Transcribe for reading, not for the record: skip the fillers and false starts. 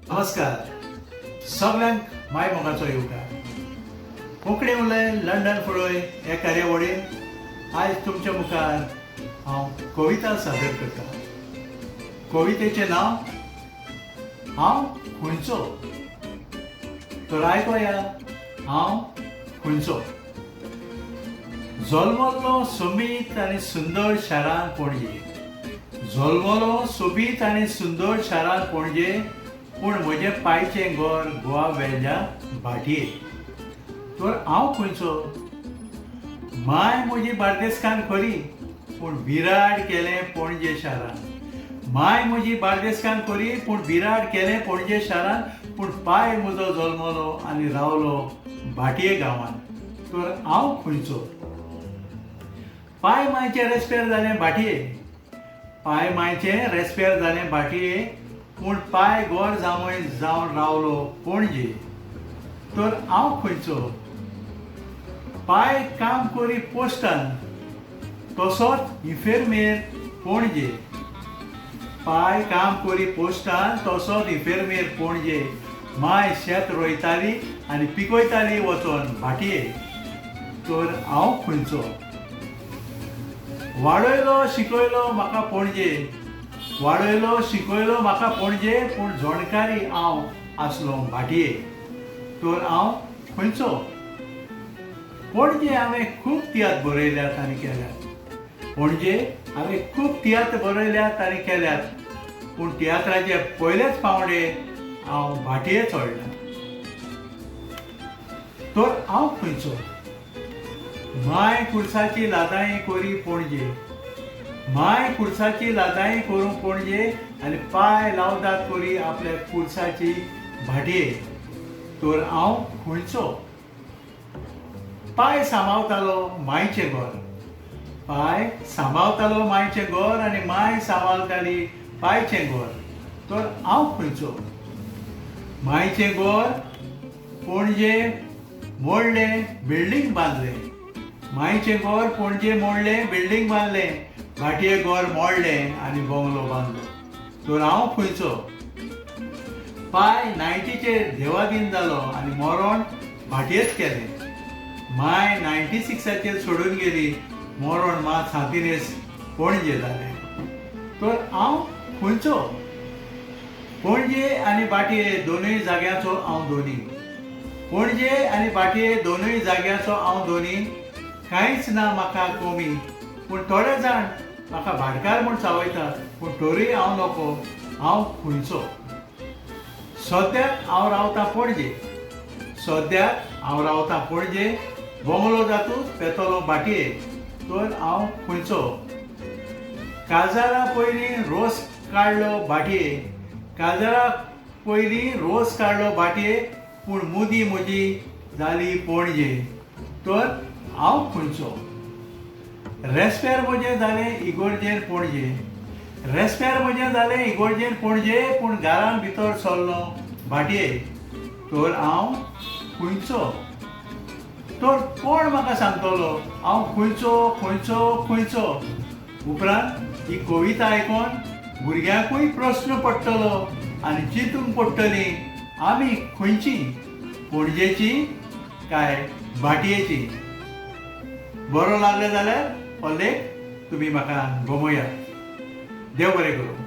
नमस्कार सगळ्यांक माय मोगाचो येवकार. कोंकणी उलय लंडन फुडोय हे कार्यावळीन आज तुमच्या मुखार हांव कविता सादर करता. कवितेचें नांव हांव खुंयचो. तर आयकया हांव खुंयचो. जल्मलो सोबीत आनी सुंदर शारांत पणजे. जल्मलो सोबीत आनी सुंदर शारांत पणजे, पूण म्हजे पायचें घर गोवा वेल्या भाटये. तर हांव खुंयचो. माय म्हजी बार्देसकान खरी, पूण विराट केलें पणजे शारान. माय म्हजी बार्देसकान खरी, पूण विराट केलें पणजे शारान. पूण पाय म्हजो जल्मलो आनी रावलो भाटये गांवांत. तर हांव खुंयचो. पाय मायचें रेस्पेर जालें भाटये. पाय मायचें रेस्पेर जालें भाटये, पूण पाय गोर जावन रावलो पणजे. तर हांव खुंयचो. पाय काम करी पोस्टान, तसोच इफेरमेर पणजे. पाय काम करी पोस्टान, तसोच इफेरमेर पणजे. माय शेत रोयताली आनी पिकयताली वचोन भाटये. तर हांव खुंयचो. वाडयलो शिकयलो म्हाका पणजे. वाडयलो शिकयलो म्हाका पणजे, पूण जोणकारी हांव आसलो भाटये. तर हांव खुंयचो. पणजे हांवें खूब तियात्र बरयल्यात आनी केल्यात. पणजे हांवें खूब तियात्र बरयल्यात आनी केल्यात, पूण तियात्राचे पयलेच पावंडे हांव भाटये चडला. तर हांव खुंयचो. माय कुर्साची लादाई कोरी पणजे. माय कुर्साची लादाई करूं पणजे, आनी पाय लावदात कोरी आपल्या कुर्साची भाटये. तर हांव खुंयचो. पाय सांबाळतालो मायचें घर. पाय सांबाळतालो मायचें घर आनी माय सांबाळताली पायचें घर. तर हांव खुंयचो. मायचें घर पणजे मोडलें, बिल्डींग बांदलें. मायचें घर पणजे मोडलें, बिल्डींग बांदलें. भाटये घर मोडलें आनी बंगलो बांदलो. तर हांव खुंयचो. पाय 90चेर देवादीन जालो आनी मरण भाटयेच केलें. माय 96चेर सोडून गेली, मरण मात सातिनेस पणजे जालें. तर हांव खुंयचो. पणजे आनी भाटये दोनूय जाग्याचो हांव धोनी. पणजे आनी भाटये दोनूय जाग्याचो हांव धोनी. कांयच ना म्हाका कमी, पूण थोडे जाण म्हाका भाटकार म्हूण चावयतात, पूण तोरीय हांव नको. हांव खुंयचो. सद्याक हांव रावतां पणजे. सद्याक हांव रावतां पणजे. बंगलो जातूच पेतलो भाटये. तर हांव खुंयचो. काजारा पयलीं रोस काडलो भाटये. काजारा पयलीं रोस काडलो भाटये, पूण मुदी म्हजी जाली पणजे. तर हांव खुंयचो. रेस्पेर म्हजें जालें इगोर्जेर पणजे. रेस्पेर म्हजें जालें इगोर्जेर पणजे, पूण घरान भितर सरलो भाटये. तर हांव खुंयचो. तर कोण म्हाका सांगतलो हांव खुंयचो खुंयचो खुंयचो. उपरांत ही कविता आयकोन भुरग्यांकूय प्रस्न पडटलो आनी चिंतूंक पडटली आमी खंयची, पणजेची काय भाटयेची. बरो लागले जाल्यार हो लेख तुमी म्हाका गमयात. देव बरें करूं.